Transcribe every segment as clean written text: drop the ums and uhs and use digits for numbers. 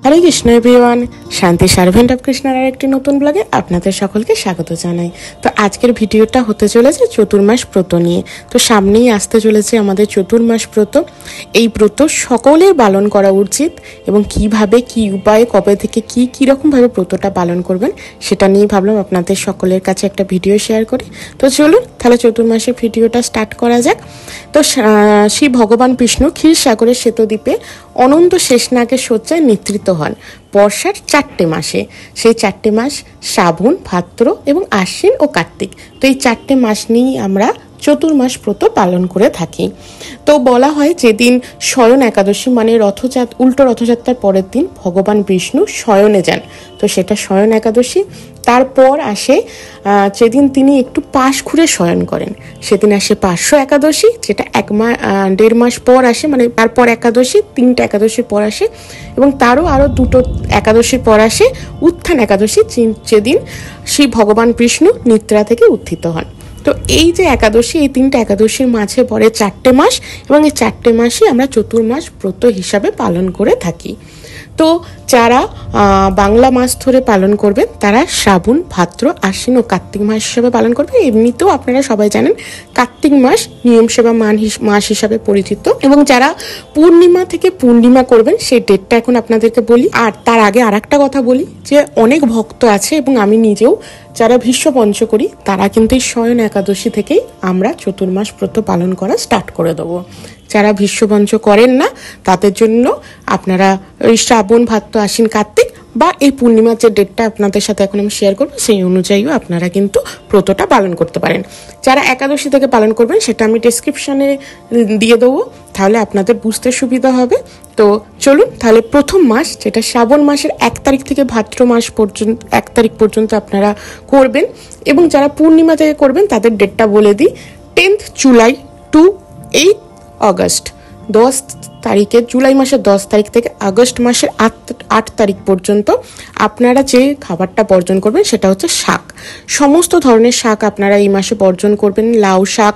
হরে Krishna everyone, শান্তি servant of কৃষ্ণার আরেকটি নতুন ব্লগে আপনাদের সকলকে স্বাগত জানাই। তো আজকের ভিডিওটা হতে চলেছে চতুর্মাস ব্রত নিয়ে। তো সামনেই আসতে চলেছে আমাদের চতুর্মাস ব্রত। এই ব্রত সকলের পালন করা উচিত এবং কিভাবে, কি উপায়ে, কবে থেকে কি রকমভাবে ব্রতটা পালন করবেন সেটা নিয়ে ভাবলাম আপনাদের সকলের কাছে একটা ভিডিও শেয়ার করি। তো চলুন তাহলে চতুর্মাসের ভিডিওটা স্টার্ট করা যাক। তো শ্রী ভগবান বিষ্ণু ক্ষীরসাগরের শ্বেতদ্বীপে অনন্ত শেষনাগের শয্যায় নিদ্রিত হন বর্ষার 4টে মাসে। সেই 4টে মাস শ্রাবণ, ভাদ্র এবং আশ্বিন ও কার্তিক। তো এই 4টে মাস নিয়েই আমরা চতুর্মাস ব্রত পালন করে থাকি। তো বলা হয় যেদিন শয়ন একাদশী মানে উল্টো রথযাত্রার পরের দিন ভগবান বিষ্ণু শয়নে যান, তো সেটা শয়ন একাদশী। তারপর আসে যেদিন তিনি একটু পাশ ঘুরে শয়ন করেন, সেদিন আসে পার্শ্ব একাদশী, যেটা 1.5 মাস পর আসে, মানে তারপর একাদশী 3টে একাদশীর পর আসে, এবং আরও 2টো একাদশীর পর আসে উত্থান একাদশী, যেদিন শ্রী ভগবান বিষ্ণু নিদ্রা থেকে উত্থিত হন। তো এই যে একাদশী, এই 3টে একাদশীর মাঝে পড়ে 4টে মাস, এবং এই 4টে মাসই আমরা চতুর্মাস ব্রত হিসাবে পালন করে থাকি। তো যারা বাংলা মাস ধরে পালন করবেন তারা শ্রাবণ, ভাদ্র, আশ্বিন ও কার্তিক মাস হিসাবে পালন করবেন। এমনিতেও আপনারা সবাই জানেন কার্তিক মাস নিয়ম সেবা মাস হিসাবে পরিচিত। এবং যারা পূর্ণিমা থেকে পূর্ণিমা করবেন সেই ডেটটা এখন আপনাদেরকে বলি। আর তার আগে আর একটা কথা বলি যে অনেক ভক্ত আছে এবং আমি নিজেও যারা ভীষ্ম পঞ্চ করি তারা কিন্তু এই শয়ন একাদশী থেকেই আমরা চতুর্মাস ব্রত পালন করা স্টার্ট করে দেবো। যারা ভীষ্ম পঞ্চ করেন না তাদের জন্য আপনারা ওই শ্রাবণ, ভাদ্র, আশ্বিন, কার্তিক বা এই পূর্ণিমার যে ডেটটা আপনাদের সাথে এখন আমি শেয়ার করবো সেই অনুযায়ীও আপনারা কিন্তু ব্রতটা পালন করতে পারেন। যারা একাদশী থেকে পালন করবেন সেটা আমি ডেসক্রিপশানে দিয়ে দেবো, তাহলে আপনাদের বুঝতে সুবিধা হবে। তো চলুন তাহলে প্রথম মাস, যেটা শ্রাবণ মাসের 1 তারিখ থেকে ভাদ্র মাস পর্যন্ত 1 তারিখ পর্যন্ত আপনারা করবেন, এবং যারা পূর্ণিমা থেকে করবেন তাদের ডেটটা বলে দিই। 10th July two 8 August. 10 তারিখে, জুলাই মাসের 10 তারিখ থেকে আগস্ট মাসের 8 তারিখ পর্যন্ত আপনারা যে খাবারটা বর্জন করবেন সেটা হচ্ছে শাক। সমস্ত ধরনের শাক আপনারা এই মাসে বর্জন করবেন। লাউ শাক,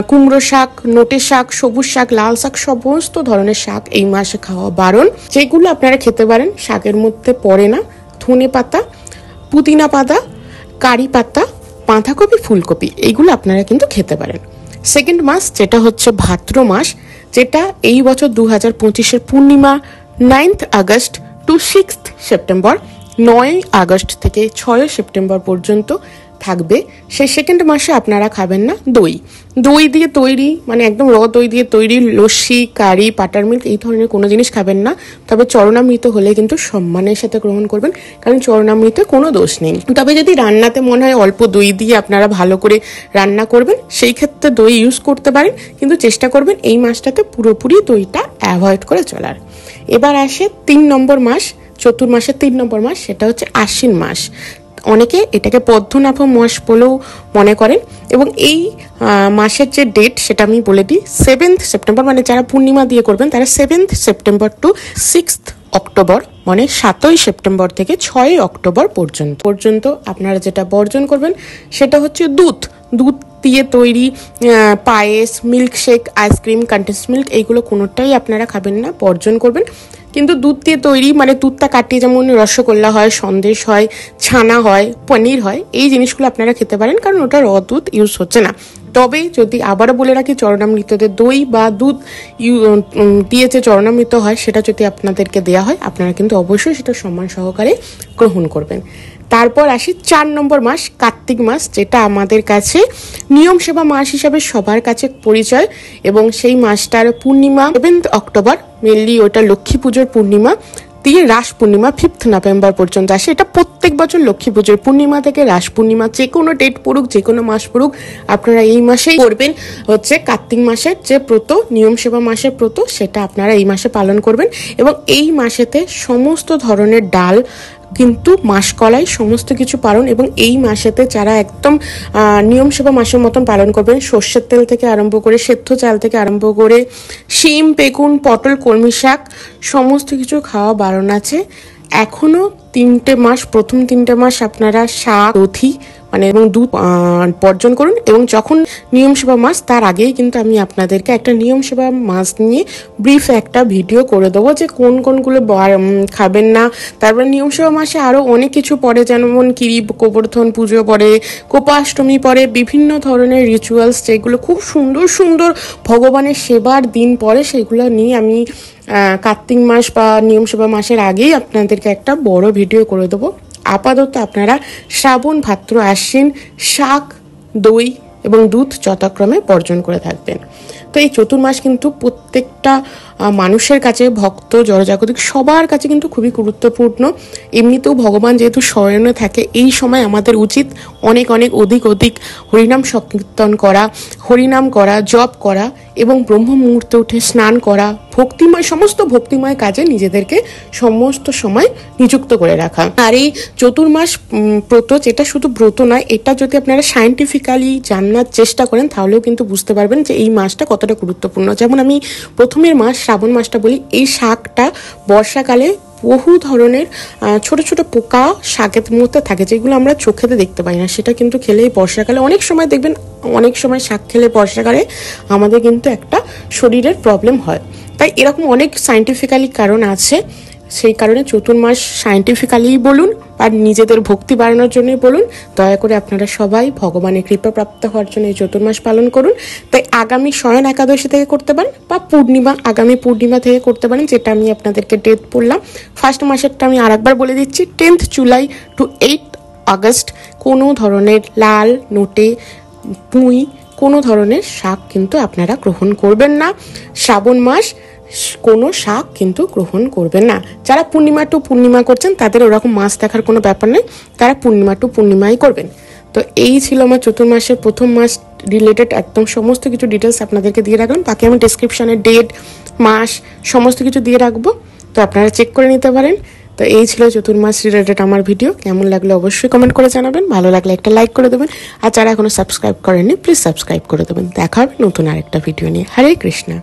কুমড়ো শাক, নোটে শাক, সবুজ শাক, লাল শাক, সমস্ত ধরনের শাক এই মাসে খাওয়া বারণ। যেগুলো আপনারা খেতে পারেন শাকের মধ্যে পড়ে না ধনে পাতা, পুদিনা পাতা, কারি পাতা, বাঁধাকপি, ফুলকপি, এইগুলো আপনারা কিন্তু খেতে পারেন। সেকেন্ড মাস যেটা হচ্ছে ভাদ্র মাস, যেটা এই বছর 2025-এর পূর্ণিমা 9th August to 6th September, 9 August থেকে 6 সেপ্টেম্বর পর্যন্ত থাকবে। সেই সেকেন্ড মাসে আপনারা খাবেন না দই দিয়ে তৈরি, মানে একদম দই দিয়ে তৈরি লস্যি, কারি, বাটার মিল্ক, এই ধরনের কোনো জিনিস খাবেন না। তবে চরণামৃত হলে কিন্তু সম্মানের সাথে গ্রহণ করবেন, কারণ চরণামৃতে কোনো দোষ নেই। তবে যদি রান্নাতে মনে হয় অল্প দই দিয়ে আপনারা ভালো করে রান্না করবেন, সেই ক্ষেত্রে দই ইউজ করতে পারেন, কিন্তু চেষ্টা করবেন এই মাসটাতে পুরোপুরি দইটা অ্যাভয়েড করে চলার। এবার আসে 3 নম্বর মাস, চতুর্মাসের 3 নম্বর মাস, সেটা হচ্ছে আশ্বিন মাস। অনেকে এটাকে পদ্মনাভ মাস বলেও মনে করেন, এবং এই মাসের যে ডেট সেটা আমি বলে দিই। 7th সেপ্টেম্বর, মানে যারা পূর্ণিমা দিয়ে করবেন তারা 7th September two 6th October, মানে 7ই সেপ্টেম্বর থেকে 6ই অক্টোবর পর্যন্ত আপনারা যেটা বর্জন করবেন সেটা হচ্ছে দুধ দিয়ে তৈরি পায়েস, মিল্কশেক, আইসক্রিম, কন্ডেন্স মিল্ক, এইগুলো কোনোটাই আপনারা খাবেন না, বর্জন করবেন। কিন্তু দুধ দিয়ে তৈরি, মানে দুধটা কাটিয়ে যেমন রসগোল্লা হয়, সন্দেশ হয়, ছানা হয়, পনির হয়, এই জিনিসগুলো আপনারা খেতে পারেন, কারণ ওটা দুধ ইউজ হচ্ছে না। তবে যদি আবারও বলে রাখি, চরণামৃততে দই বা দুধ দিয়ে যে চরণামৃত হয় সেটা যদি আপনাদেরকে দেওয়া হয় আপনারা কিন্তু অবশ্যই সেটা সম্মান সহকারে গ্রহণ করবেন। তারপর আসি 4 নম্বর মাস, কার্তিক মাস, যেটা আমাদের কাছে নিয়ম সেবা মাস হিসাবে সবার কাছে পরিচয়, এবং সেই মাসটার পূর্ণিমা 7th অক্টোবর, মেনলি ওটা লক্ষ্মী পুজোর পূর্ণিমা দিয়ে রাস পূর্ণিমা 5th নভেম্বর পর্যন্ত আসে। এটা প্রত্যেক বছর লক্ষ্মী পুজোর পূর্ণিমা থেকে রাস পূর্ণিমা, যে কোনো ডেট পড়ুক, যে কোনো মাস পড়ুক, আপনারা এই মাসেই করবেন হচ্ছে কার্তিক মাসের যে ব্রত, নিয়ম সেবা মাসের ব্রত, সেটা আপনারা এই মাসে পালন করবেন। এবং এই মাসেতে সমস্ত ধরনের ডাল কিন্তু মাসকলাই সমস্ত কিছু পালন, এবং এই মাসেতে যারা একদম নিয়ম সেবা মাসের মতন পালন করবেন, সর্ষের তেল থেকে আরম্ভ করে, সেদ্ধ চাল থেকে আরম্ভ করে, শিম, বেগুন, পটল, কলমি শাক, সমস্ত কিছু খাওয়া বারণ আছে। এখনো 3টে মাস, প্রথম 3টে মাস আপনারা শাক, দধি মানে এবং দুধ বর্জন করুন। এবং যখন নিয়ম সেবা মাস তার আগেই কিন্তু আমি আপনাদেরকে একটা নিয়ম সেবা মাস নিয়ে ব্রিফ একটা ভিডিও করে দেবো যে কোন কোনগুলো খাবেন না। তারপরে নিয়ম সেবা মাসে আরও অনেক কিছু পড়ে, যেমন কিরি গোবর্ধন পুজো পড়ে, কোপাষ্টমী পড়ে, বিভিন্ন ধরনের রিচুয়ালস যেগুলো খুব সুন্দর সুন্দর ভগবানের সেবার দিন পড়ে, সেগুলো নিয়ে আমি কার্তিক মাস বা নিয়ম সেবা মাসের আগেই আপনাদেরকে একটা বড় ভিডিও করে দেবো। আপাতত আপনারা শ্রাবণ ভাদ্র আশ্বিন শাক, দই এবং দুধ যথাক্রমে বর্জন করে থাকবেন। তো এই চতুর্মাস কিন্তু প্রত্যেকটা মানুষের কাছে, ভক্ত জড়জাগতিক সবার কাছে কিন্তু খুবই গুরুত্বপূর্ণ। এমনিতেও ভগবান যেহেতু শয়নে থাকে, এই সময় আমাদের উচিত অনেক অনেক অধিক হরিনাম সংকীর্তন করা, হরিনাম করা, জপ করা এবং ব্রহ্ম মুহূর্তে উঠে স্নান করা, সমস্ত ভক্তিময় কাজে নিজেদেরকে সমস্ত সময় নিযুক্ত করে রাখা। আর এই চতুর্মাস ব্রত, যেটা শুধু ব্রত নয়, এটা যদি আপনারা সায়েন্টিফিক্যালি জানার চেষ্টা করেন তাহলেও কিন্তু বুঝতে পারবেন যে এই মাসটা কতটা গুরুত্বপূর্ণ। যেমন আমি প্রথমের মাস শ্রাবণ মাসটা বলি, এই শাকটা বর্ষাকালে বহু ধরনের ছোট ছোট পোকা শাকের মধ্যে থাকে, যেগুলো আমরা চোখেতে দেখতে পাই না, সেটা কিন্তু খেলে বর্ষাকালে অনেক সময় দেখবেন, অনেক সময় শাক খেলে বর্ষাকালে আমাদের কিন্তু একটা শরীরের প্রবলেম হয়। তাই এরকম অনেক সায়েন্টিফিক্যালি কারণ আছে, সেই কারণে চতুর্মাস সায়েন্টিফিক্যালি বলুন বা নিজেদের ভক্তি বাড়ানোর জন্যই বলুন, দয়া করে আপনারা সবাই ভগবানের কৃপা প্রাপ্ত হওয়ার জন্য এই চতুর্মাস পালন করুন। তাই আগামী শয়ন একাদশী থেকে করতে পারেন বা আগামী পূর্ণিমা থেকে করতে পারেন, যেটা আমি আপনাদেরকে ডেট বললাম। ফার্স্ট মাসেরটা আমি আরেকবার বলে দিচ্ছি, 10th July two 8th August কোনো ধরনের লাল, নোটে, পুঁই, কোনো ধরনের শাক কিন্তু আপনারা গ্রহণ করবেন না। শ্রাবণ মাস কোনো শাক কিন্তু গ্রহণ করবেন না। যারা পূর্ণিমা টু পূর্ণিমা করছেন তাদের ওরকম মাস দেখার কোনো ব্যাপার নেই, তারা পূর্ণিমা টু পূর্ণিমাই করবেন। তো এই ছিল আমার চতুর্মাসের প্রথম মাস রিলেটেড একদম সমস্ত কিছু ডিটেলস আপনাদেরকে দিয়ে রাখলাম। বাকি আমি ডিসক্রিপশানে ডেট, মাস সমস্ত কিছু দিয়ে রাখবো, তো আপনারা চেক করে নিতে পারেন। তো এই ছিল চতুর্মাস রিলেটেড আমার ভিডিও। কেমন লাগলো অবশ্যই কমেন্ট করে জানাবেন, ভালো লাগলে একটা লাইক করে দেবেন, আর যারা এখনো সাবস্ক্রাইব করেননি প্লিজ সাবস্ক্রাইব করে দেবেন। দেখা হবে নতুন আরেকটা ভিডিও নিয়ে। হরে কৃষ্ণা।